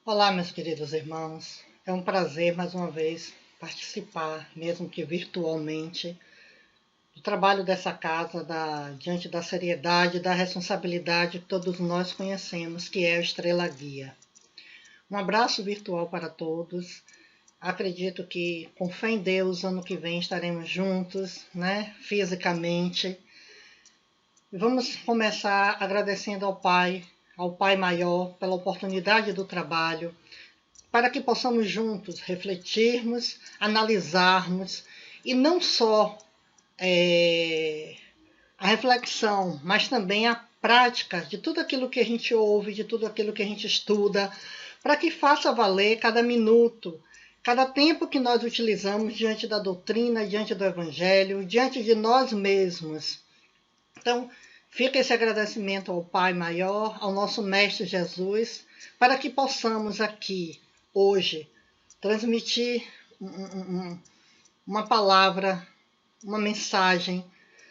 Olá, meus queridos irmãos. É um prazer, mais uma vez, participar, mesmo que virtualmente, do trabalho dessa casa, diante da seriedade e da responsabilidade que todos nós conhecemos, que é a Estrela Guia. Um abraço virtual para todos. Acredito que, com fé em Deus, ano que vem estaremos juntos, né, fisicamente. E vamos começar agradecendo ao Pai Maior, pela oportunidade do trabalho, para que possamos juntos refletirmos, analisarmos e não só a reflexão, mas também a prática de tudo aquilo que a gente ouve, de tudo aquilo que a gente estuda, para que faça valer cada minuto, cada tempo que nós utilizamos diante da doutrina, diante do Evangelho, diante de nós mesmos. Então, fica esse agradecimento ao Pai Maior, ao nosso Mestre Jesus, para que possamos aqui, hoje, transmitir uma palavra, uma mensagem,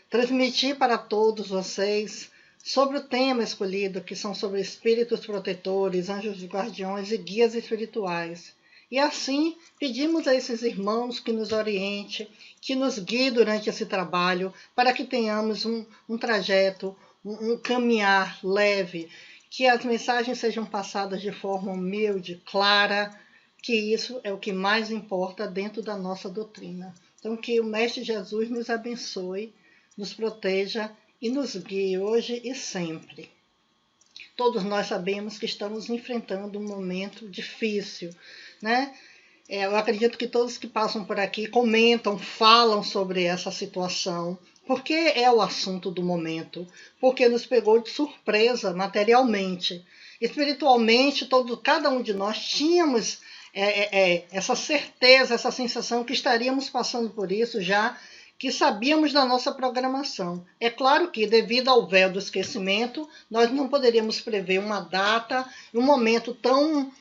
transmitir para todos vocês sobre o tema escolhido, que são sobre espíritos protetores, anjos guardiões e guias espirituais. E assim, pedimos a esses irmãos que nos oriente, que nos guie durante esse trabalho, para que tenhamos um trajeto, um caminhar leve, que as mensagens sejam passadas de forma humilde, clara, que isso é o que mais importa dentro da nossa doutrina. Então, que o Mestre Jesus nos abençoe, nos proteja e nos guie hoje e sempre. Todos nós sabemos que estamos enfrentando um momento difícil, né? Eu acredito que todos que passam por aqui comentam, falam sobre essa situação, porque é o assunto do momento, porque nos pegou de surpresa materialmente. Espiritualmente, cada um de nós tínhamos essa certeza, essa sensação que estaríamos passando por isso já, que sabíamos da nossa programação. É claro que, devido ao véu do esquecimento, nós não poderíamos prever uma data, um momento tão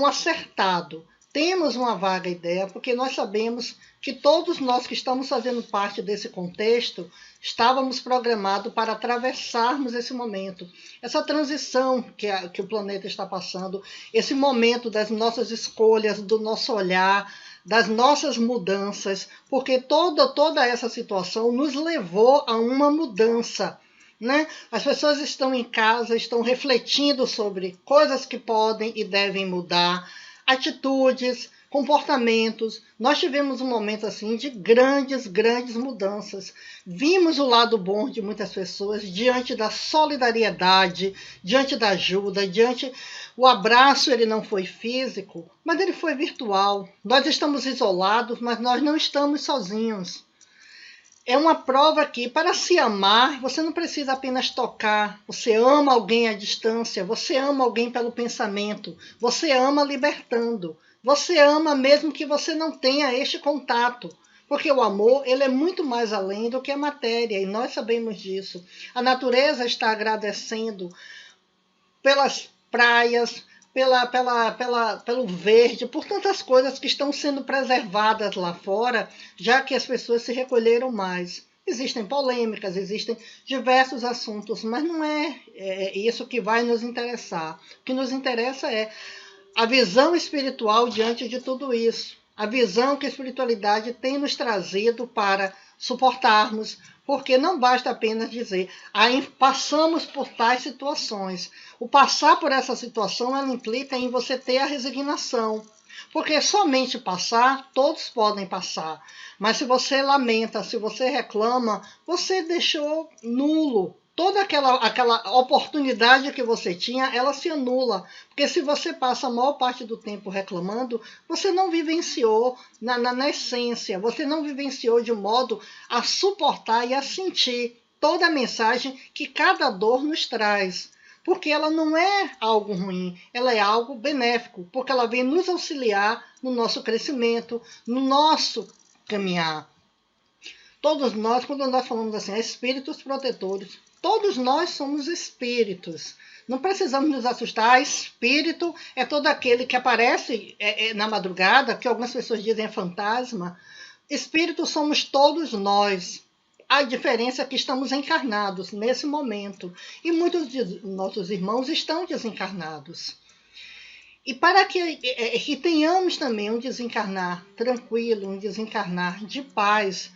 acertado. Temos uma vaga ideia, porque nós sabemos que todos nós que estamos fazendo parte desse contexto estávamos programados para atravessarmos esse momento, essa transição que o planeta está passando, esse momento das nossas escolhas, do nosso olhar, das nossas mudanças, porque toda essa situação nos levou a uma mudança. Né? As pessoas estão em casa, estão refletindo sobre coisas que podem e devem mudar, atitudes, comportamentos. Nós tivemos um momento assim de grandes mudanças. Vimos o lado bom de muitas pessoas diante da solidariedade, diante da ajuda, diante o abraço. Ele não foi físico, mas ele foi virtual. Nós estamos isolados, mas nós não estamos sozinhos. É uma prova que, para se amar, você não precisa apenas tocar. Você ama alguém à distância, você ama alguém pelo pensamento, você ama libertando. Você ama mesmo que você não tenha este contato. Porque o amor, ele é muito mais além do que a matéria, e nós sabemos disso. A natureza está agradecendo pelas praias, pelo verde, por tantas coisas que estão sendo preservadas lá fora, já que as pessoas se recolheram mais. Existem polêmicas, existem diversos assuntos, mas não é isso que vai nos interessar. O que nos interessa é a visão espiritual diante de tudo isso. A visão que a espiritualidade tem nos trazido para suportarmos, porque não basta apenas dizer, passamos por tais situações. O passar por essa situação, ela implica em você ter a resignação. Porque somente passar, todos podem passar. Mas se você lamenta, se você reclama, você deixou nulo. Toda aquela oportunidade que você tinha, ela se anula. Porque se você passa a maior parte do tempo reclamando, você não vivenciou na essência, você não vivenciou de modo a suportar e a sentir toda a mensagem que cada dor nos traz. Porque ela não é algo ruim, ela é algo benéfico, porque ela vem nos auxiliar no nosso crescimento, no nosso caminhar. Todos nós, quando nós falamos assim, espíritos protetores, todos nós somos espíritos. Não precisamos nos assustar. Espírito é todo aquele que aparece na madrugada, que algumas pessoas dizem é fantasma. Espírito somos todos nós. A diferença é que estamos encarnados nesse momento. E muitos de nossos irmãos estão desencarnados. E para que tenhamos também um desencarnar tranquilo, um desencarnar de paz,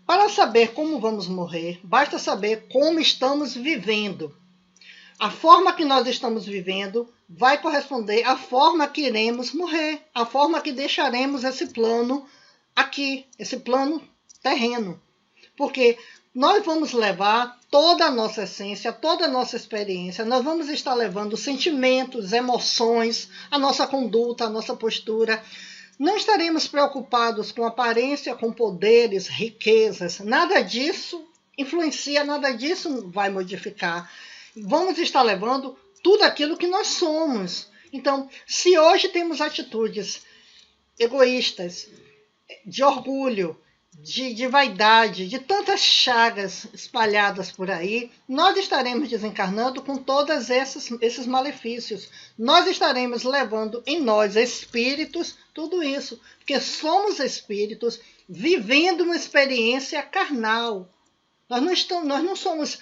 para saber como vamos morrer, basta saber como estamos vivendo. A forma que nós estamos vivendo vai corresponder à forma que iremos morrer, à forma que deixaremos esse plano aqui, esse plano terreno. Porque nós vamos levar toda a nossa essência, toda a nossa experiência, nós vamos estar levando sentimentos, emoções, a nossa conduta, a nossa postura. Não estaremos preocupados com aparência, com poderes, riquezas, nada disso influencia, nada disso vai modificar. Vamos estar levando tudo aquilo que nós somos. Então, se hoje temos atitudes egoístas, de orgulho, de vaidade, de tantas chagas espalhadas por aí, nós estaremos desencarnando com todos esses malefícios. Nós estaremos levando em nós, espíritos, tudo isso. Porque somos espíritos vivendo uma experiência carnal. Nós não somos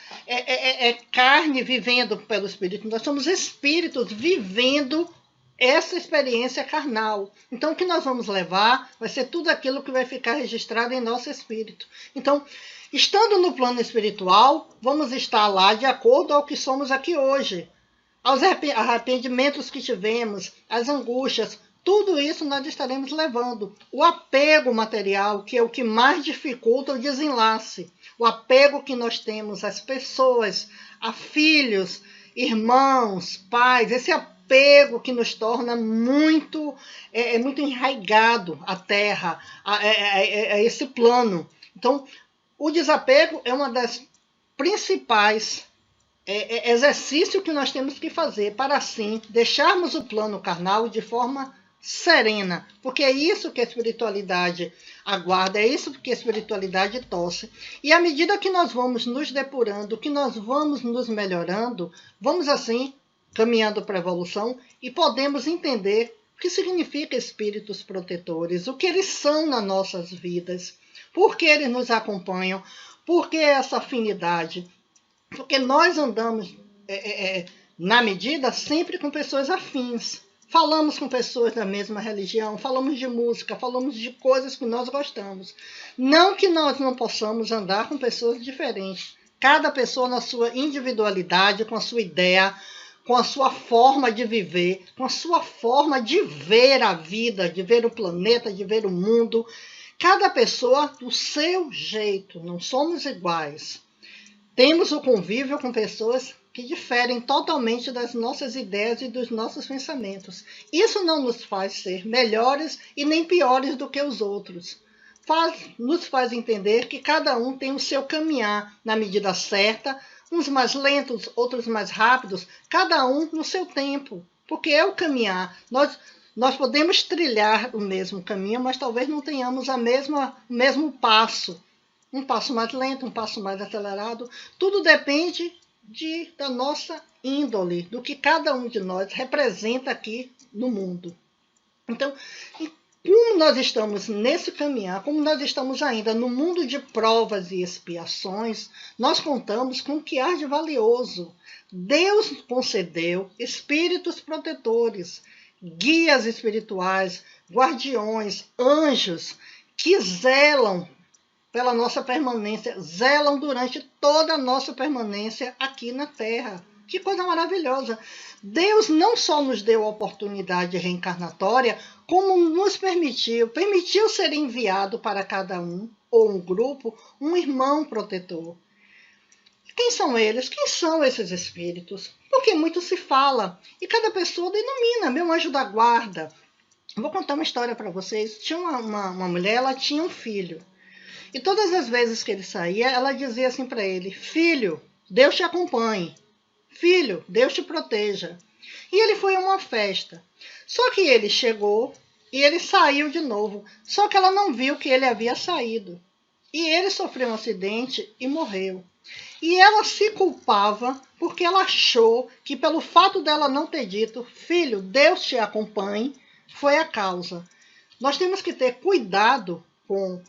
carne vivendo pelo espírito, nós somos espíritos vivendo essa experiência carnal. Então, o que nós vamos levar vai ser tudo aquilo que vai ficar registrado em nosso espírito. Então, estando no plano espiritual, vamos estar lá de acordo ao que somos aqui hoje. Aos arrependimentos que tivemos, as angústias, tudo isso nós estaremos levando. O apego material, que é o que mais dificulta o desenlace. O apego que nós temos às pessoas, a filhos, irmãos, pais, esse apego que nos torna muito enraigado à terra, a esse plano. Então, o desapego é uma das principais exercícios que nós temos que fazer para, assim, deixarmos o plano carnal de forma serena, porque é isso que a espiritualidade aguarda, é isso que a espiritualidade torce. E à medida que nós vamos nos depurando, que nós vamos nos melhorando, vamos assim caminhando para a evolução e podemos entender o que significa espíritos protetores, o que eles são nas nossas vidas, por que eles nos acompanham, por que essa afinidade, porque nós andamos na medida sempre com pessoas afins. Falamos com pessoas da mesma religião, falamos de música, falamos de coisas que nós gostamos. Não que nós não possamos andar com pessoas diferentes. Cada pessoa na sua individualidade, com a sua ideia, com a sua forma de viver, com a sua forma de ver a vida, de ver o planeta, de ver o mundo. Cada pessoa do seu jeito, não somos iguais. Temos o convívio com pessoas que diferem totalmente das nossas ideias e dos nossos pensamentos. Isso não nos faz ser melhores e nem piores do que os outros. Nos faz entender que cada um tem o seu caminhar na medida certa, uns mais lentos, outros mais rápidos, cada um no seu tempo, porque é o caminhar. Nós podemos trilhar o mesmo caminho, mas talvez não tenhamos o mesmo passo. Um passo mais lento, um passo mais acelerado. Tudo depende da nossa índole, do que cada um de nós representa aqui no mundo. Então, como nós estamos nesse caminhar, como nós estamos ainda no mundo de provas e expiações, nós contamos com o que há de valioso. Deus concedeu espíritos protetores, guias espirituais, guardiões, anjos, que zelam pela nossa permanência, zelam durante toda a nossa permanência aqui na Terra. Que coisa maravilhosa! Deus não só nos deu a oportunidade reencarnatória, como nos permitiu ser enviado para cada um, ou um grupo, um irmão protetor. Quem são eles? Quem são esses espíritos? Porque muito se fala, e cada pessoa denomina, meu anjo da guarda. Vou contar uma história para vocês. Tinha uma mulher, ela tinha um filho. E todas as vezes que ele saía, ela dizia assim para ele: filho, Deus te acompanhe. Filho, Deus te proteja. E ele foi a uma festa. Só que ele chegou e ele saiu de novo. Só que ela não viu que ele havia saído. E ele sofreu um acidente e morreu. E ela se culpava porque ela achou que pelo fato dela não ter dito: filho, Deus te acompanhe, foi a causa. Nós temos que ter cuidado com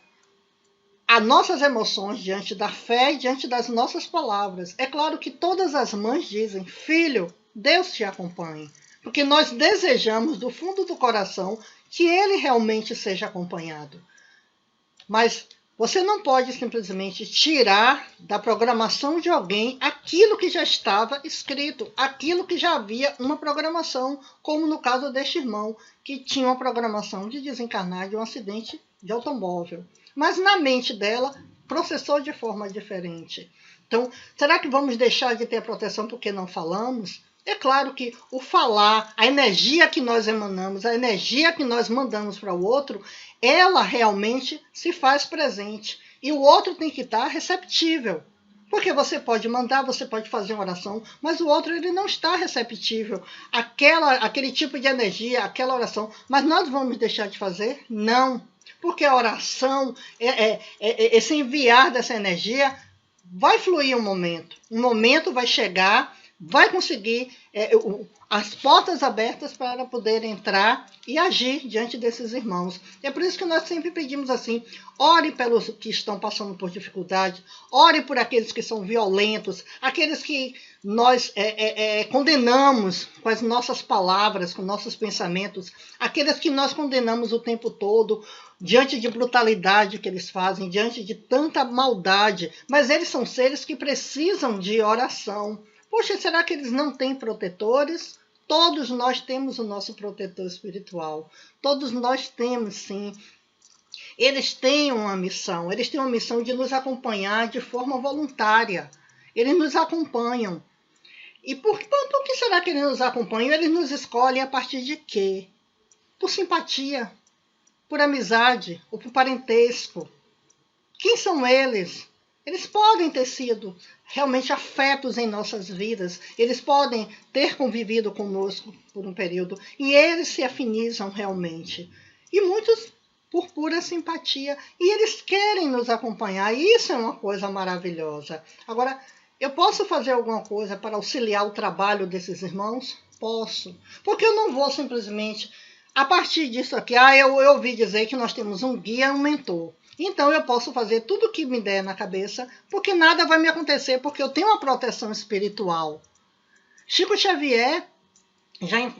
as nossas emoções diante da fé e diante das nossas palavras. É claro que todas as mães dizem: filho, Deus te acompanhe. porque nós desejamos do fundo do coração que ele realmente seja acompanhado. Mas você não pode simplesmente tirar da programação de alguém aquilo que já estava escrito, aquilo que já havia uma programação, como no caso deste irmão, que tinha uma programação de desencarnar de um acidente de automóvel. Mas na mente dela, processou de forma diferente. Então, será que vamos deixar de ter proteção porque não falamos? É claro que o falar, a energia que nós emanamos, a energia que nós mandamos para o outro, ela realmente se faz presente. E o outro tem que estar receptível. Porque você pode mandar, você pode fazer uma oração, mas o outro ele não está receptível aquele tipo de energia, aquela oração. Mas nós vamos deixar de fazer? Não. Porque a oração, esse enviar dessa energia, vai fluir um momento vai chegar, vai conseguir as portas abertas para poder entrar e agir diante desses irmãos. É por isso que nós sempre pedimos assim, ore pelos que estão passando por dificuldade, ore por aqueles que são violentos, aqueles que nós condenamos com as nossas palavras, com nossos pensamentos, aqueles que nós condenamos o tempo todo, diante de brutalidade que eles fazem, diante de tanta maldade, mas eles são seres que precisam de oração. Poxa, será que eles não têm protetores? Todos nós temos o nosso protetor espiritual. Todos nós temos, sim. Eles têm uma missão de nos acompanhar de forma voluntária. Eles nos acompanham. E por que será que eles nos acompanham? Eles nos escolhem a partir de quê? Por simpatia, por amizade ou por parentesco. Quem são eles? Eles podem ter sido realmente afetos em nossas vidas, eles podem ter convivido conosco por um período e eles se afinizam realmente. E muitos por pura simpatia, e eles querem nos acompanhar, e isso é uma coisa maravilhosa. Agora, eu posso fazer alguma coisa para auxiliar o trabalho desses irmãos? Posso, porque eu não vou simplesmente, a partir disso aqui, eu ouvi dizer que nós temos um guia e um mentor. Então eu posso fazer tudo o que me der na cabeça, porque nada vai me acontecer, porque eu tenho uma proteção espiritual. Chico Xavier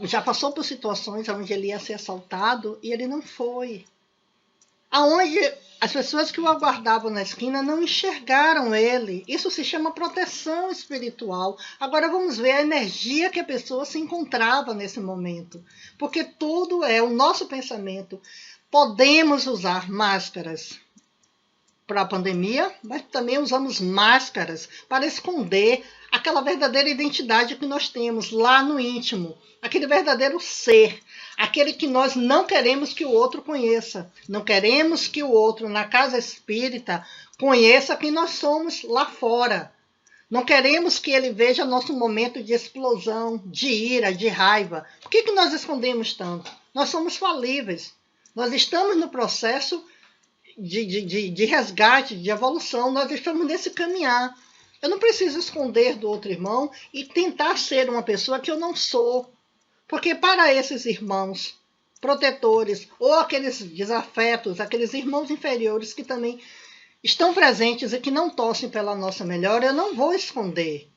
já passou por situações onde ele ia ser assaltado e ele não foi. Aonde as pessoas que o aguardavam na esquina não enxergaram ele. Isso se chama proteção espiritual. Agora vamos ver a energia que a pessoa se encontrava nesse momento. Porque tudo é o nosso pensamento. Podemos usar máscaras para a pandemia, mas também usamos máscaras para esconder aquela verdadeira identidade que nós temos lá no íntimo, aquele verdadeiro ser, aquele que nós não queremos que o outro conheça, não queremos que o outro na casa espírita conheça quem nós somos lá fora. Não queremos que ele veja nosso momento de explosão, de ira, de raiva. Por que nós escondemos tanto? Nós somos falíveis. Nós estamos no processo de resgate, de evolução, nós estamos nesse caminhar. Eu não preciso esconder do outro irmão e tentar ser uma pessoa que eu não sou. Porque para esses irmãos protetores ou aqueles desafetos, aqueles irmãos inferiores que também estão presentes e que não torcem pela nossa melhora, eu não vou esconder.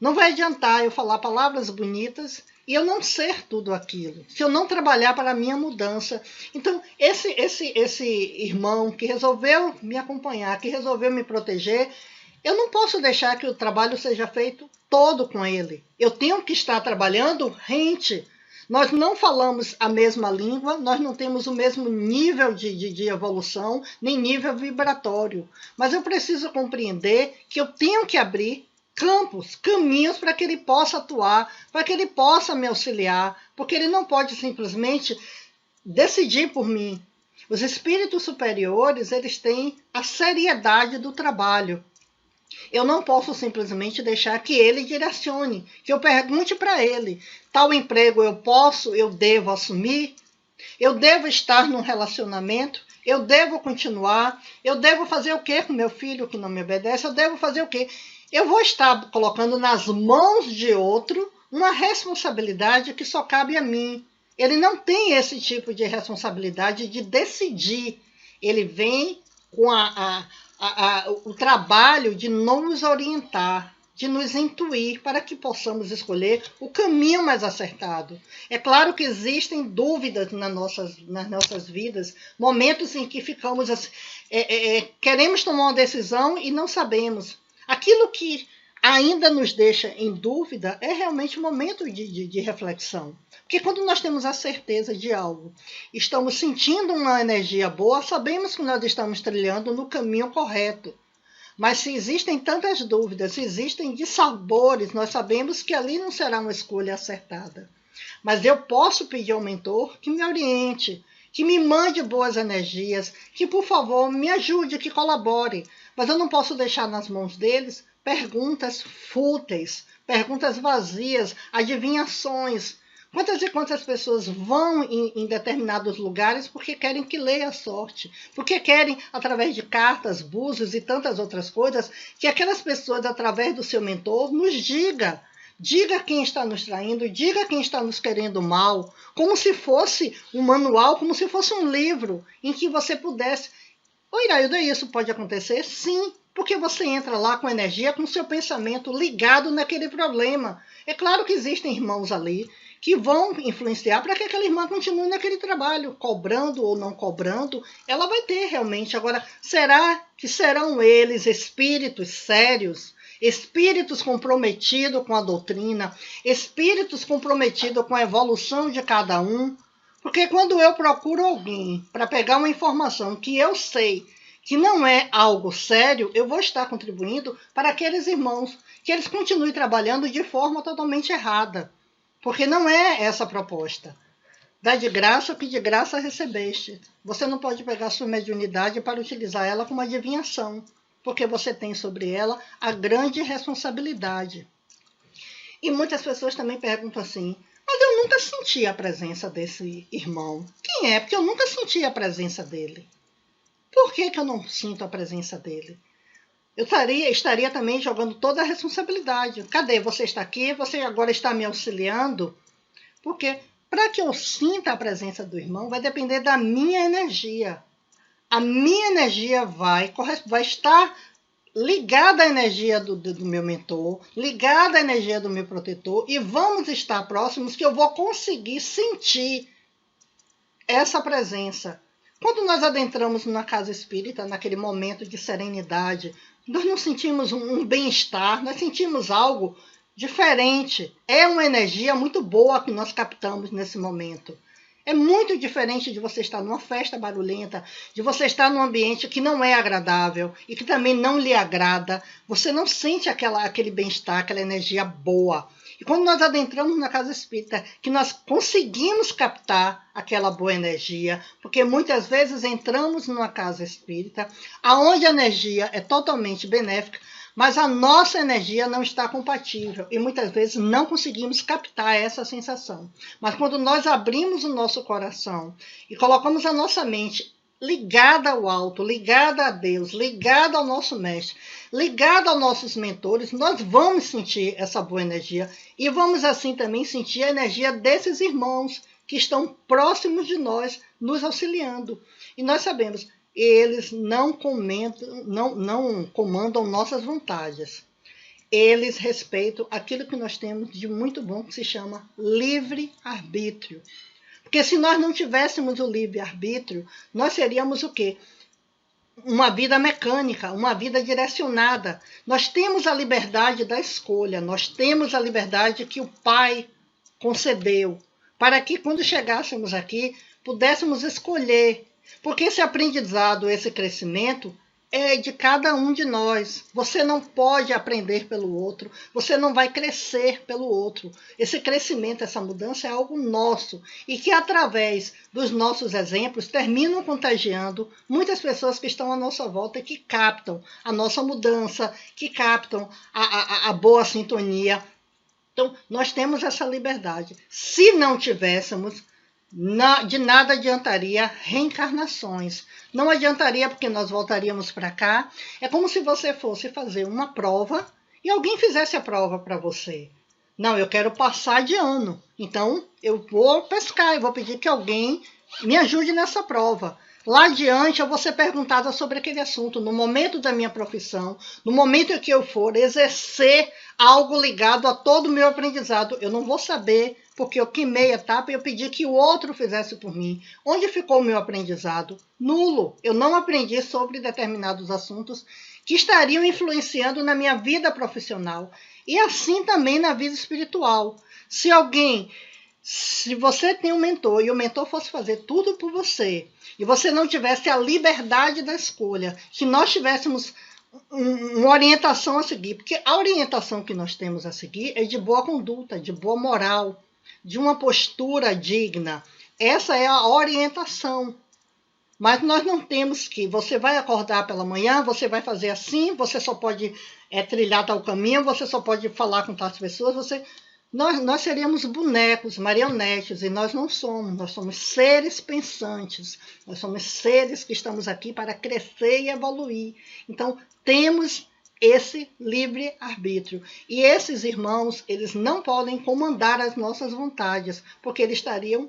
Não vai adiantar eu falar palavras bonitas e eu não ser tudo aquilo, se eu não trabalhar para a minha mudança. Então, esse irmão que resolveu me acompanhar, que resolveu me proteger, eu não posso deixar que o trabalho seja feito todo com ele. Eu tenho que estar trabalhando rente. Nós não falamos a mesma língua, nós não temos o mesmo nível de evolução, nem nível vibratório. Mas eu preciso compreender que eu tenho que abrir campos, caminhos para que ele possa atuar, para que ele possa me auxiliar, porque ele não pode simplesmente decidir por mim. Os espíritos superiores, eles têm a seriedade do trabalho. Eu não posso simplesmente deixar que ele direcione, que eu pergunte para ele, tal emprego eu devo assumir? Eu devo estar num relacionamento? Eu devo continuar? Eu devo fazer o quê com meu filho que não me obedece? Eu devo fazer o quê? Eu vou estar colocando nas mãos de outro uma responsabilidade que só cabe a mim. Ele não tem esse tipo de responsabilidade de decidir. Ele vem com o trabalho de nos orientar. de nos intuir para que possamos escolher o caminho mais acertado. É claro que existem dúvidas nas nossas vidas, momentos em que ficamos assim, queremos tomar uma decisão e não sabemos. Aquilo que ainda nos deixa em dúvida é realmente um momento de reflexão. Porque quando nós temos a certeza de algo, estamos sentindo uma energia boa, sabemos que nós estamos trilhando no caminho correto. Mas se existem tantas dúvidas, se existem dissabores, nós sabemos que ali não será uma escolha acertada. Mas eu posso pedir ao mentor que me oriente, que me mande boas energias, que, por favor, me ajude, que colabore. Mas eu não posso deixar nas mãos deles perguntas fúteis, perguntas vazias, adivinhações. Quantas e quantas pessoas vão em determinados lugares porque querem que leia a sorte, porque querem, através de cartas, búzios e tantas outras coisas, que aquelas pessoas, através do seu mentor, nos diga quem está nos traindo, diga quem está nos querendo mal, como se fosse um manual, como se fosse um livro em que você pudesse... Oi, Irailda, isso pode acontecer? Sim, porque você entra lá com energia, com seu pensamento ligado naquele problema. É claro que existem irmãos ali que vão influenciar para que aquela irmã continue naquele trabalho, cobrando ou não cobrando, ela vai ter realmente. Agora, será que serão eles espíritos sérios, espíritos comprometidos com a doutrina, espíritos comprometidos com a evolução de cada um? Porque quando eu procuro alguém para pegar uma informação que eu sei que não é algo sério, eu vou estar contribuindo para aqueles irmãos que eles continuem trabalhando de forma totalmente errada. Porque não é essa a proposta. Dá de graça o que de graça recebeste. Você não pode pegar a sua mediunidade para utilizar ela como adivinhação, porque você tem sobre ela a grande responsabilidade. E muitas pessoas também perguntam assim, mas eu nunca senti a presença desse irmão. Quem é? Porque eu nunca senti a presença dele. Por que eu não sinto a presença dele? Eu estaria também jogando toda a responsabilidade. Cadê? Você está aqui, você agora está me auxiliando? Porque para que eu sinta a presença do irmão, vai depender da minha energia. A minha energia vai estar ligada à energia do meu mentor, ligada à energia do meu protetor, e vamos estar próximos que eu vou conseguir sentir essa presença. Quando nós adentramos na casa espírita, naquele momento de serenidade, nós não sentimos um bem-estar, nós sentimos algo diferente. É uma energia muito boa que nós captamos nesse momento. É muito diferente de você estar numa festa barulhenta, de você estar num ambiente que não é agradável e que também não lhe agrada. Você não sente aquele bem-estar, aquela energia boa. E quando nós adentramos na casa espírita, que nós conseguimos captar aquela boa energia, porque muitas vezes entramos numa casa espírita, onde a energia é totalmente benéfica, mas a nossa energia não está compatível e muitas vezes não conseguimos captar essa sensação. Mas quando nós abrimos o nosso coração e colocamos a nossa mente ligada ao alto, ligada a Deus, ligada ao nosso mestre, ligada aos nossos mentores, nós vamos sentir essa boa energia e vamos assim também sentir a energia desses irmãos que estão próximos de nós, nos auxiliando. E nós sabemos, eles não comandam nossas vontades. Eles respeitam aquilo que nós temos de muito bom, que se chama livre-arbítrio. Porque se nós não tivéssemos o livre-arbítrio, nós seríamos o quê? Uma vida mecânica, uma vida direcionada. Nós temos a liberdade da escolha, nós temos a liberdade que o Pai concedeu, para que quando chegássemos aqui, pudéssemos escolher. Porque esse aprendizado, esse crescimento é de cada um de nós. Você não pode aprender pelo outro, você não vai crescer pelo outro. Esse crescimento, essa mudança é algo nosso e que através dos nossos exemplos terminam contagiando muitas pessoas que estão à nossa volta e que captam a nossa mudança, que captam a boa sintonia. Então, nós temos essa liberdade. Se não tivéssemos, de nada adiantaria reencarnações. Não adiantaria porque nós voltaríamos para cá. É como se você fosse fazer uma prova e alguém fizesse a prova para você. Não, eu quero passar de ano. Então, eu vou pescar, eu vou pedir que alguém me ajude nessa prova. Lá adiante eu vou ser perguntada sobre aquele assunto, no momento da minha profissão, no momento em que eu for exercer algo ligado a todo o meu aprendizado. Eu não vou saber, porque eu queimei a etapa e eu pedi que o outro fizesse por mim. Onde ficou o meu aprendizado? Nulo. Eu não aprendi sobre determinados assuntos que estariam influenciando na minha vida profissional e assim também na vida espiritual. Se você tem um mentor e o mentor fosse fazer tudo por você e você não tivesse a liberdade da escolha, se nós tivéssemos uma orientação a seguir, porque a orientação que nós temos a seguir é de boa conduta, de boa moral, de uma postura digna. Essa é a orientação. Mas nós não temos que, você vai acordar pela manhã, você vai fazer assim, você só pode trilhar tal caminho, você só pode falar com tais pessoas, nós seríamos bonecos, marionetes, e nós não somos. Nós somos seres pensantes. Nós somos seres que estamos aqui para crescer e evoluir. Então, temos esse livre-arbítrio. E esses irmãos, eles não podem comandar as nossas vontades, porque eles estariam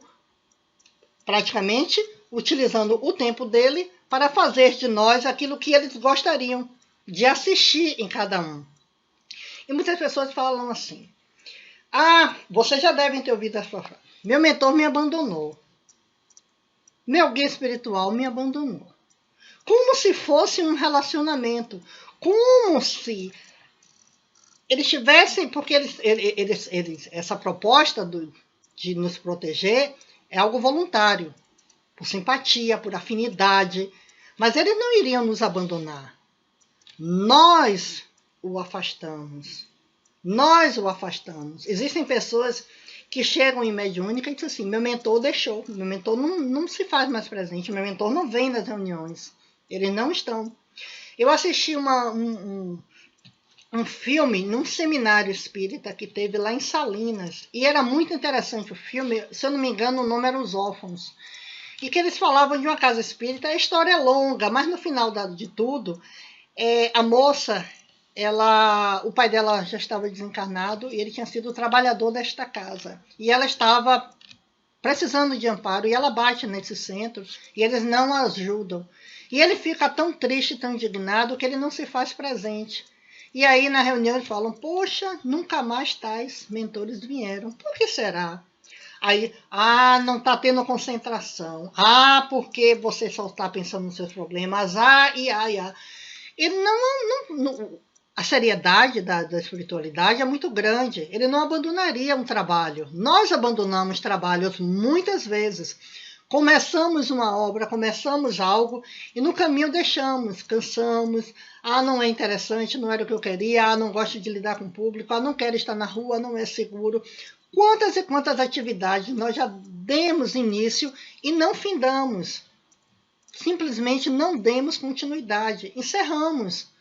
praticamente utilizando o tempo dele para fazer de nós aquilo que eles gostariam de assistir em cada um. E muitas pessoas falam assim: vocês já devem ter ouvido essa frase. Meu mentor me abandonou. Meu guia espiritual me abandonou. Como se fosse um relacionamento. Como se eles tivessem... Porque essa proposta de nos proteger é algo voluntário. Por simpatia, por afinidade. Mas eles não iriam nos abandonar. Nós o afastamos. Nós o afastamos. Existem pessoas que chegam em mediúnica e dizem assim: meu mentor deixou, meu mentor não se faz mais presente, meu mentor não vem nas reuniões, eles não estão. Eu assisti um filme num seminário espírita que teve lá em Salinas, e era muito interessante o filme, se eu não me engano o nome era Os Órfãos, e que eles falavam de uma casa espírita. A história é longa, mas no final de tudo, a moça... o pai dela já estava desencarnado e ele tinha sido o trabalhador desta casa. E ela estava precisando de amparo e ela bate nesses centros e eles não a ajudam. E ele fica tão triste, tão indignado que ele não se faz presente. E aí na reunião eles falam: poxa, nunca mais tais mentores vieram. Por que será? Aí, não está tendo concentração. Porque você só está pensando nos seus problemas. Ele não a seriedade da espiritualidade é muito grande. Ele não abandonaria um trabalho. Nós abandonamos trabalhos muitas vezes. Começamos uma obra, começamos algo e no caminho deixamos, cansamos. Não é interessante, não era o que eu queria. Não gosto de lidar com o público. Não quero estar na rua, não é seguro. Quantas e quantas atividades nós já demos início e não findamos. Simplesmente não demos continuidade. Encerramos.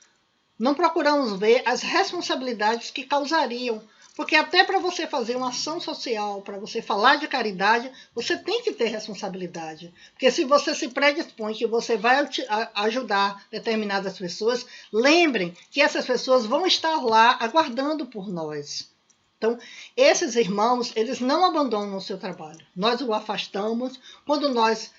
Não procuramos ver as responsabilidades que causariam. Porque até para você fazer uma ação social, para você falar de caridade, você tem que ter responsabilidade. Porque se você se predispõe que você vai ajudar determinadas pessoas, lembrem que essas pessoas vão estar lá aguardando por nós. Então, esses irmãos, eles não abandonam o seu trabalho. Nós o afastamos quando nós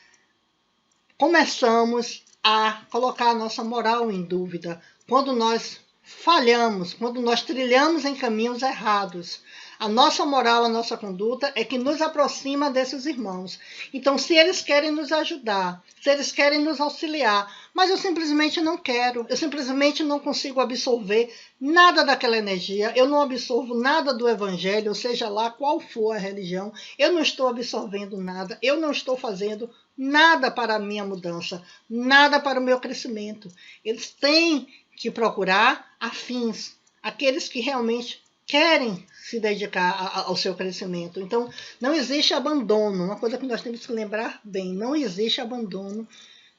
começamos a colocar a nossa moral em dúvida, quando nós falhamos, quando nós trilhamos em caminhos errados. A nossa moral, a nossa conduta é que nos aproxima desses irmãos. Então, se eles querem nos ajudar, se eles querem nos auxiliar, mas eu simplesmente não quero, eu simplesmente não consigo absorver nada daquela energia, eu não absorvo nada do evangelho, seja lá qual for a religião, eu não estou absorvendo nada, eu não estou fazendo nada para a minha mudança, nada para o meu crescimento. Eles têm que procurar afins, aqueles que realmente querem se dedicar ao seu crescimento. Então, não existe abandono. Uma coisa que nós temos que lembrar bem: não existe abandono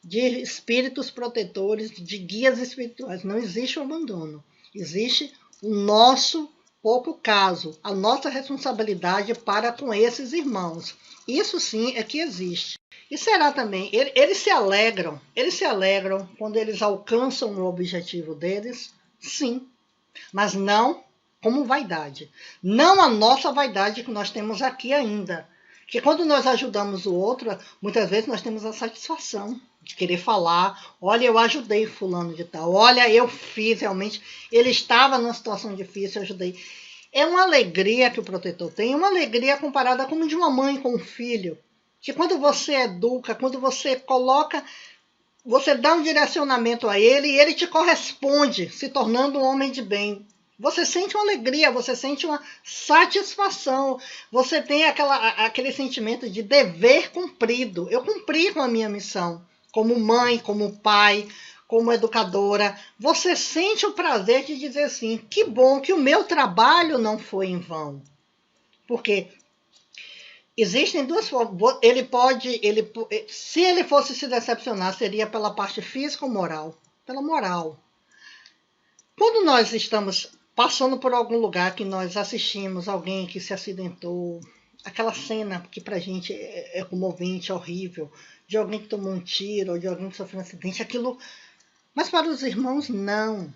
de espíritos protetores, de guias espirituais. Não existe o abandono. Existe o nosso pouco caso, a nossa responsabilidade para com esses irmãos. Isso sim é que existe. E será também, eles se alegram quando eles alcançam o objetivo deles, sim, mas não como vaidade. Não a nossa vaidade que nós temos aqui ainda. Porque quando nós ajudamos o outro, muitas vezes nós temos a satisfação de querer falar, olha, eu ajudei fulano de tal, olha, eu fiz realmente, ele estava numa situação difícil, eu ajudei. É uma alegria que o protetor tem, uma alegria comparada como de uma mãe com um filho, que quando você educa, quando você coloca, você dá um direcionamento a ele e ele te corresponde, se tornando um homem de bem. Você sente uma alegria, você sente uma satisfação, você tem aquele sentimento de dever cumprido. Eu cumpri com a minha missão, como mãe, como pai, como educadora. Você sente o prazer de dizer assim, que bom que o meu trabalho não foi em vão. Porque existem duas formas. Se ele fosse se decepcionar, seria pela parte física ou moral? Pela moral. Quando nós estamos passando por algum lugar que nós assistimos alguém que se acidentou, aquela cena que pra gente é comovente, horrível, de alguém que tomou um tiro, ou de alguém que sofreu um acidente, aquilo... Mas para os irmãos, não.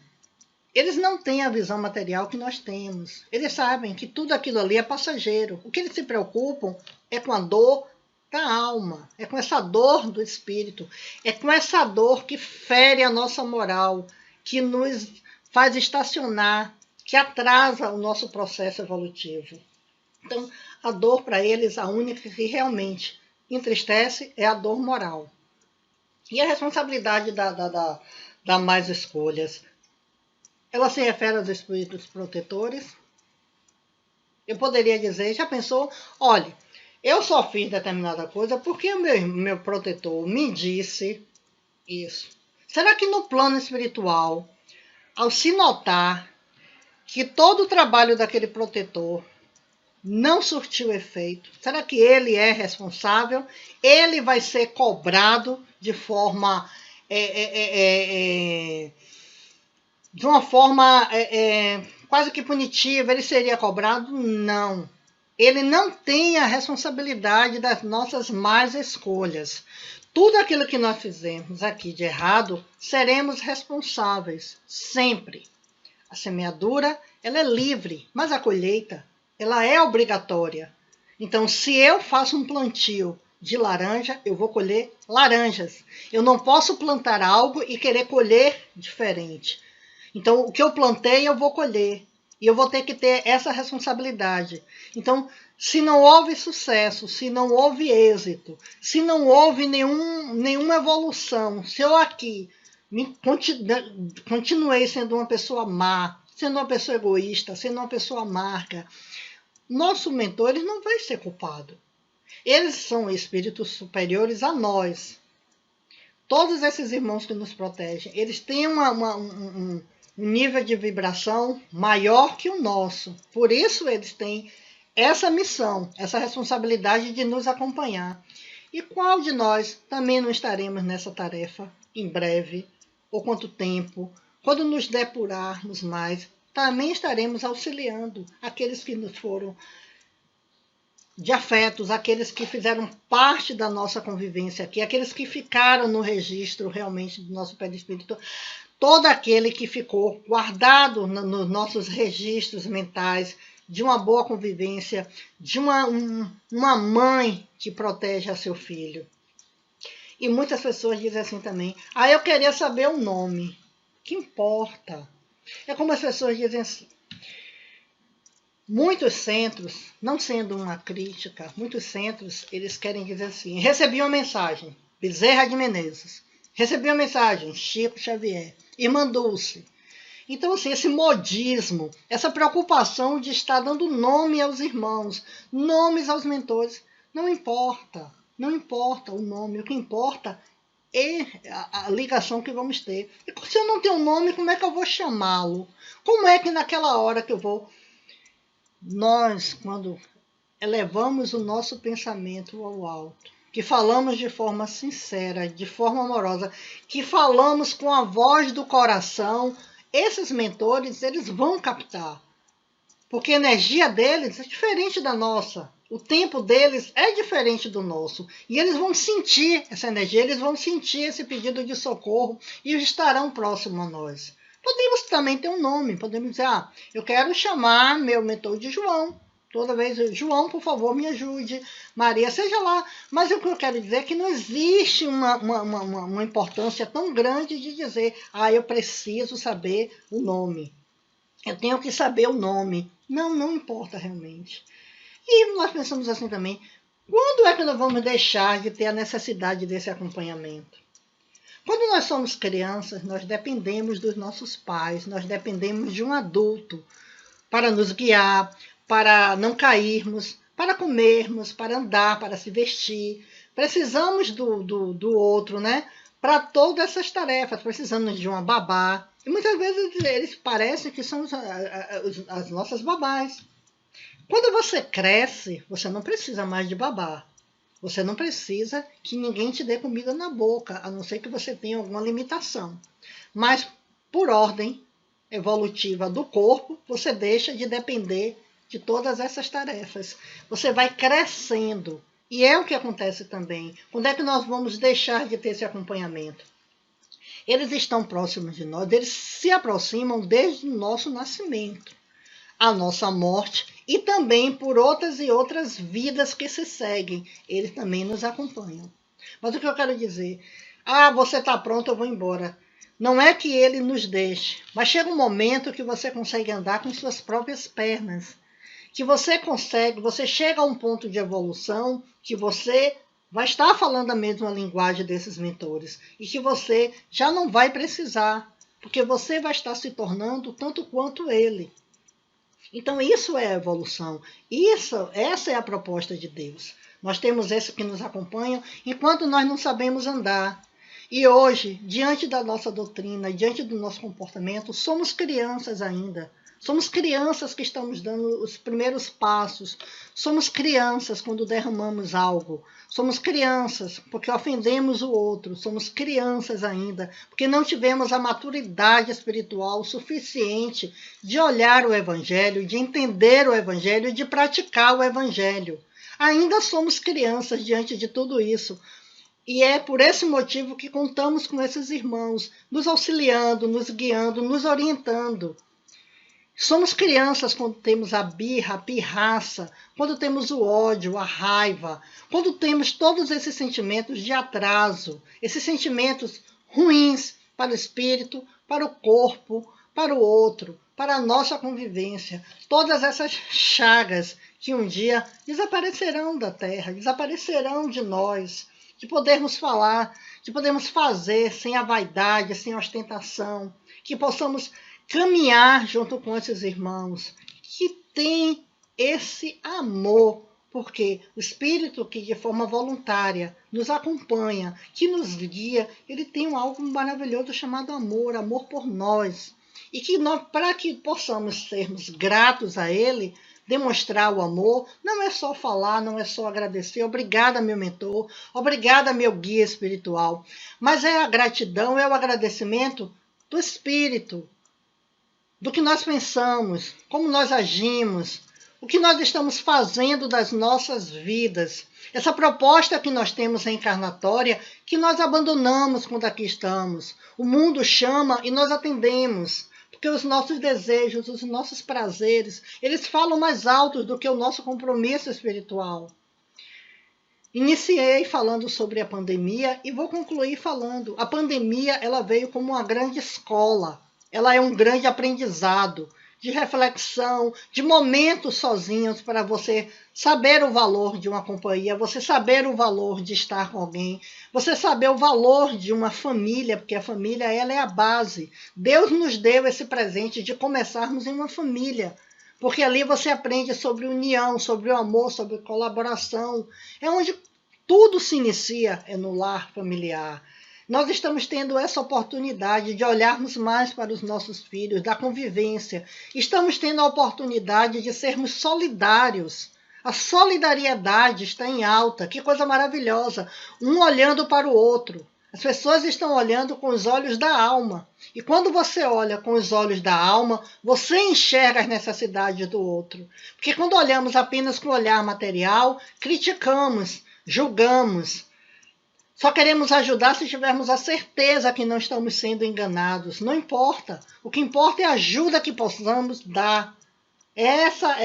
Eles não têm a visão material que nós temos. Eles sabem que tudo aquilo ali é passageiro. O que eles se preocupam é com a dor da alma, é com essa dor do espírito, é com essa dor que fere a nossa moral, que nos faz estacionar, que atrasa o nosso processo evolutivo. Então, a dor para eles, a única que realmente entristece é a dor moral. E a responsabilidade da mais escolhas, ela se refere aos espíritos protetores. Eu poderia dizer, já pensou? Olha, eu só fiz determinada coisa porque o meu protetor me disse isso. Será que no plano espiritual, ao se notar que todo o trabalho daquele protetor não surtiu efeito, será que ele é responsável? Ele vai ser cobrado de forma... de uma forma quase que punitiva, ele seria cobrado? Não. Ele não tem a responsabilidade das nossas más escolhas. Tudo aquilo que nós fizemos aqui de errado, seremos responsáveis, sempre. A semeadura, ela é livre, mas a colheita, ela é obrigatória. Então, se eu faço um plantio de laranja, eu vou colher laranjas. Eu não posso plantar algo e querer colher diferente. Então, o que eu plantei, eu vou colher. E eu vou ter que ter essa responsabilidade. Então, se não houve sucesso, se não houve êxito, se não houve nenhuma evolução, se eu aqui continuei sendo uma pessoa má, sendo uma pessoa egoísta, sendo uma pessoa amarga, nosso mentor ele não vai ser culpado. Eles são espíritos superiores a nós. Todos esses irmãos que nos protegem, eles têm um nível de vibração maior que o nosso. Por isso eles têm essa missão, essa responsabilidade de nos acompanhar. E qual de nós também não estaremos nessa tarefa em breve? Ou quanto tempo? Quando nos depurarmos mais, também estaremos auxiliando aqueles que nos foram de afetos, aqueles que fizeram parte da nossa convivência aqui, aqueles que ficaram no registro realmente do nosso perispírito, todo aquele que ficou guardado nos nossos registros mentais de uma boa convivência, de uma mãe que protege a seu filho. E muitas pessoas dizem assim também, eu queria saber o nome. Que importa? É como as pessoas dizem assim, muitos centros, não sendo uma crítica, muitos centros, eles querem dizer assim, recebi uma mensagem, Bezerra de Menezes, recebi uma mensagem, Chico Xavier, Irmã Dulce. Então, assim, esse modismo, essa preocupação de estar dando nome aos irmãos, nomes aos mentores, não importa o nome, o que importa é a ligação que vamos ter. E se eu não tenho nome, como é que eu vou chamá-lo? Como é que naquela hora que eu vou... Nós, quando elevamos o nosso pensamento ao alto, que falamos de forma sincera, de forma amorosa, que falamos com a voz do coração, esses mentores, eles vão captar. Porque a energia deles é diferente da nossa. O tempo deles é diferente do nosso. E eles vão sentir essa energia, eles vão sentir esse pedido de socorro e estarão próximos a nós. Podemos também ter um nome, podemos dizer, eu quero chamar meu mentor de João. Toda vez, João, por favor, me ajude. Maria, seja lá. Mas o que eu quero dizer é que não existe uma importância tão grande de dizer, eu preciso saber o nome. Eu tenho que saber o nome. Não, não importa realmente. E nós pensamos assim também, quando é que nós vamos deixar de ter a necessidade desse acompanhamento? Quando nós somos crianças, nós dependemos dos nossos pais, nós dependemos de um adulto para nos guiar, para não cairmos, para comermos, para andar, para se vestir. Precisamos do outro, né? Para todas essas tarefas, precisamos de uma babá. E muitas vezes eles parecem que são as nossas babás. Quando você cresce, você não precisa mais de babá. Você não precisa que ninguém te dê comida na boca, a não ser que você tenha alguma limitação. Mas, por ordem evolutiva do corpo, você deixa de depender de todas essas tarefas. Você vai crescendo. E é o que acontece também. Quando é que nós vamos deixar de ter esse acompanhamento? Eles estão próximos de nós, eles se aproximam desde o nosso nascimento, a nossa morte, e também por outras e outras vidas que se seguem. Eles também nos acompanham. Mas o que eu quero dizer? Você está pronto, eu vou embora. Não é que ele nos deixe, mas chega um momento que você consegue andar com suas próprias pernas. Que você chega a um ponto de evolução que você vai estar falando a mesma linguagem desses mentores. E que você já não vai precisar, porque você vai estar se tornando quanto ele. Então isso é a evolução. Essa é a proposta de Deus. Nós temos esses que nos acompanham enquanto nós não sabemos andar. E hoje, diante da nossa doutrina, diante do nosso comportamento, somos crianças ainda. Somos crianças que estamos dando os primeiros passos. Somos crianças quando derramamos algo. Somos crianças porque ofendemos o outro. Somos crianças ainda porque não tivemos a maturidade espiritual suficiente de olhar o Evangelho, de entender o Evangelho e de praticar o Evangelho. Ainda somos crianças diante de tudo isso. E é por esse motivo que contamos com esses irmãos, nos auxiliando, nos guiando, nos orientando. Somos crianças quando temos a birra, a pirraça, quando temos o ódio, a raiva, quando temos todos esses sentimentos de atraso, esses sentimentos ruins para o espírito, para o corpo, para o outro, para a nossa convivência. Todas essas chagas que um dia desaparecerão da terra, desaparecerão de nós, de podermos falar, de podermos fazer sem a vaidade, sem a ostentação, que possamos caminhar junto com esses irmãos que têm esse amor, porque o Espírito que de forma voluntária nos acompanha, que nos guia, ele tem algo maravilhoso chamado amor, amor por nós. E que para que possamos sermos gratos a ele, demonstrar o amor, não é só falar, não é só agradecer, obrigada meu mentor, obrigada meu guia espiritual, mas é a gratidão, é o agradecimento do Espírito, do que nós pensamos, como nós agimos, o que nós estamos fazendo das nossas vidas. Essa proposta que nós temos reencarnatória, que nós abandonamos quando aqui estamos. O mundo chama e nós atendemos, porque os nossos desejos, os nossos prazeres, eles falam mais altos do que o nosso compromisso espiritual. Iniciei falando sobre a pandemia e vou concluir falando. A pandemia ela veio como uma grande escola. Ela é um grande aprendizado de reflexão, de momentos sozinhos para você saber o valor de uma companhia, você saber o valor de estar com alguém, você saber o valor de uma família, porque a família ela é a base. Deus nos deu esse presente de começarmos em uma família, porque ali você aprende sobre união, sobre o amor, sobre colaboração. É onde tudo se inicia, é no lar familiar. Nós estamos tendo essa oportunidade de olharmos mais para os nossos filhos, da convivência. Estamos tendo a oportunidade de sermos solidários. A solidariedade está em alta. Que coisa maravilhosa. Um olhando para o outro. As pessoas estão olhando com os olhos da alma. E quando você olha com os olhos da alma, você enxerga as necessidades do outro. Porque quando olhamos apenas com o olhar material, criticamos, julgamos. Só queremos ajudar se tivermos a certeza que não estamos sendo enganados. Não importa. O que importa é a ajuda que possamos dar. Essa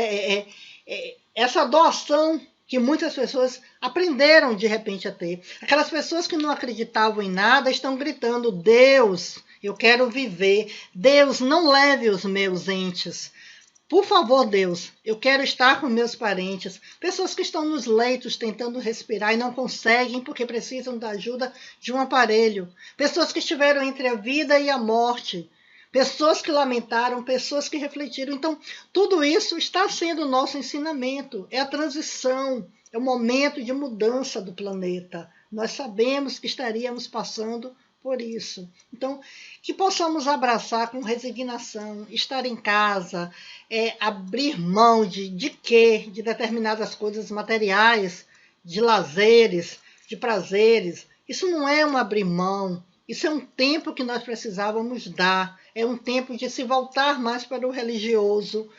essa doação que muitas pessoas aprenderam de repente a ter. Aquelas pessoas que não acreditavam em nada estão gritando: Deus, eu quero viver. Deus, não leve os meus entes. Por favor, Deus, eu quero estar com meus parentes. Pessoas que estão nos leitos tentando respirar e não conseguem porque precisam da ajuda de um aparelho. Pessoas que estiveram entre a vida e a morte. Pessoas que lamentaram, pessoas que refletiram. Então, tudo isso está sendo o nosso ensinamento. É a transição, é o momento de mudança do planeta. Nós sabemos que estaríamos passando por isso. Então, que possamos abraçar com resignação, estar em casa, abrir mão de quê? De determinadas coisas materiais, de lazeres, de prazeres. Isso não é um abrir mão, isso é um tempo que nós precisávamos dar, é um tempo de se voltar mais para o religioso,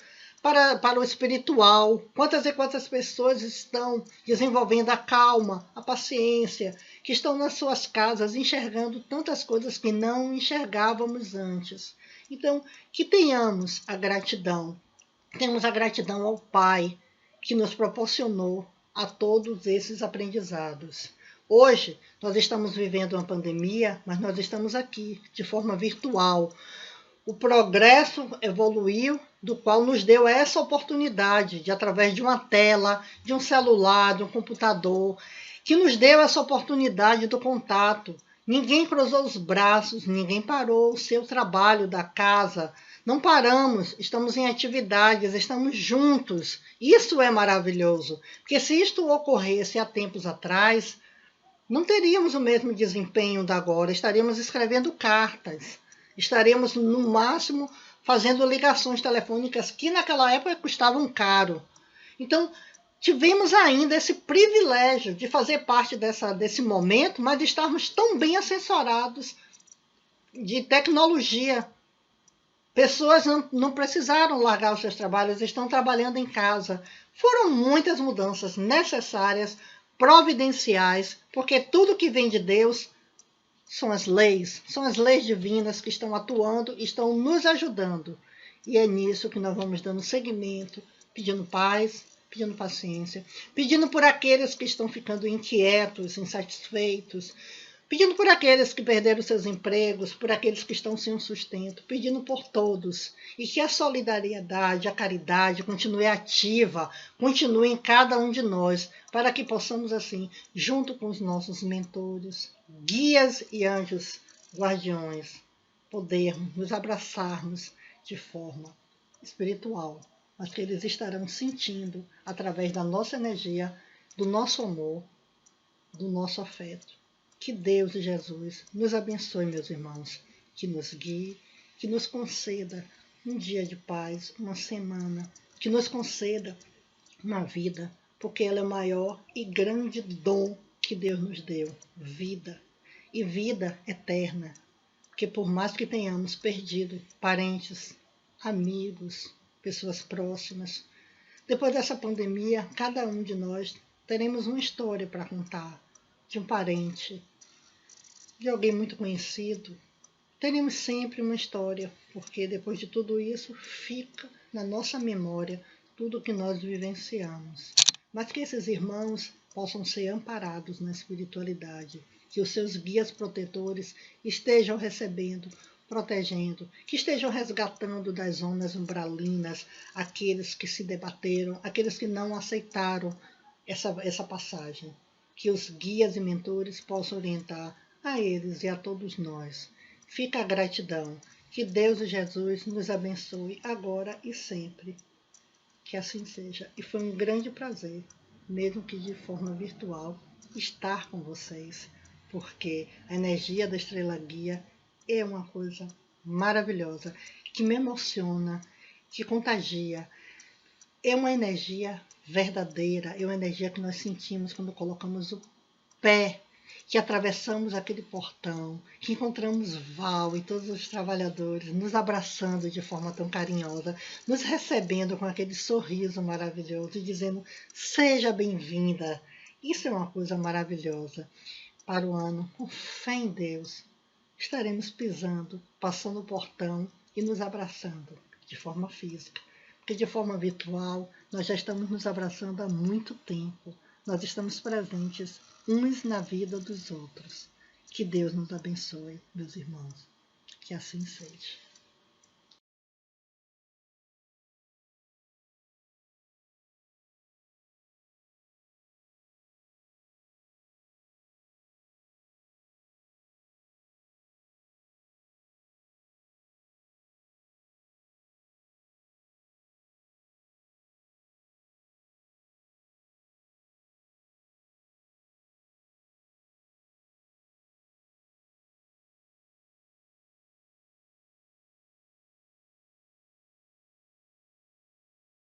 para o espiritual. Quantas e quantas pessoas estão desenvolvendo a calma, a paciência, que estão nas suas casas enxergando tantas coisas que não enxergávamos antes. Então, que tenhamos a gratidão. Temos a gratidão ao Pai, que nos proporcionou a todos esses aprendizados. Hoje, nós estamos vivendo uma pandemia, mas nós estamos aqui de forma virtual. O progresso evoluiu, do qual nos deu essa oportunidade de, através de uma tela, de um celular, de um computador, que nos deu essa oportunidade do contato. Ninguém cruzou os braços, ninguém parou o seu trabalho da casa. Não paramos, estamos em atividades, estamos juntos. Isso é maravilhoso, porque se isto ocorresse há tempos atrás, não teríamos o mesmo desempenho da agora, estaríamos escrevendo cartas, estaríamos, no máximo, fazendo ligações telefônicas que naquela época custavam caro. Então, tivemos ainda esse privilégio de fazer parte desse momento, mas de estarmos tão bem assessorados de tecnologia. Pessoas não precisaram largar os seus trabalhos, estão trabalhando em casa. Foram muitas mudanças necessárias, providenciais, porque tudo que vem de Deus são as leis divinas que estão atuando, estão nos ajudando. E é nisso que nós vamos dando seguimento, pedindo paz, pedindo paciência, pedindo por aqueles que estão ficando inquietos, insatisfeitos, pedindo por aqueles que perderam seus empregos, por aqueles que estão sem um sustento, pedindo por todos. E que a solidariedade, a caridade continue ativa, continue em cada um de nós, para que possamos, assim, junto com os nossos mentores, guias e anjos guardiões, podermos nos abraçarmos de forma espiritual, mas que eles estarão sentindo através da nossa energia, do nosso amor, do nosso afeto. Que Deus e Jesus nos abençoe, meus irmãos, que nos guie, que nos conceda um dia de paz, uma semana, que nos conceda uma vida, porque ela é o maior e grande dom que Deus nos deu, vida, e vida eterna, porque por mais que tenhamos perdido parentes, amigos, pessoas próximas, depois dessa pandemia, cada um de nós teremos uma história para contar, de um parente, de alguém muito conhecido. Teremos sempre uma história, porque depois de tudo isso fica na nossa memória tudo o que nós vivenciamos. Mas que esses irmãos possam ser amparados na espiritualidade, que os seus guias protetores estejam recebendo, protegendo, que estejam resgatando das zonas umbralinas aqueles que se debateram, aqueles que não aceitaram essa passagem. Que os guias e mentores possam orientar a eles e a todos nós. Fica a gratidão. Que Deus e Jesus nos abençoe agora e sempre. Que assim seja. E foi um grande prazer, mesmo que de forma virtual, estar com vocês, porque a energia da estrela guia é uma coisa maravilhosa, que me emociona, que contagia. É uma energia verdadeira, é uma energia que nós sentimos quando colocamos o pé, que atravessamos aquele portão, que encontramos Val e todos os trabalhadores nos abraçando de forma tão carinhosa, nos recebendo com aquele sorriso maravilhoso e dizendo: seja bem-vinda. Isso é uma coisa maravilhosa. Para o ano, com fé em Deus, estaremos pisando, passando o portão e nos abraçando de forma física, que de forma virtual nós já estamos nos abraçando há muito tempo. Nós estamos presentes uns na vida dos outros. Que Deus nos abençoe, meus irmãos. Que assim seja.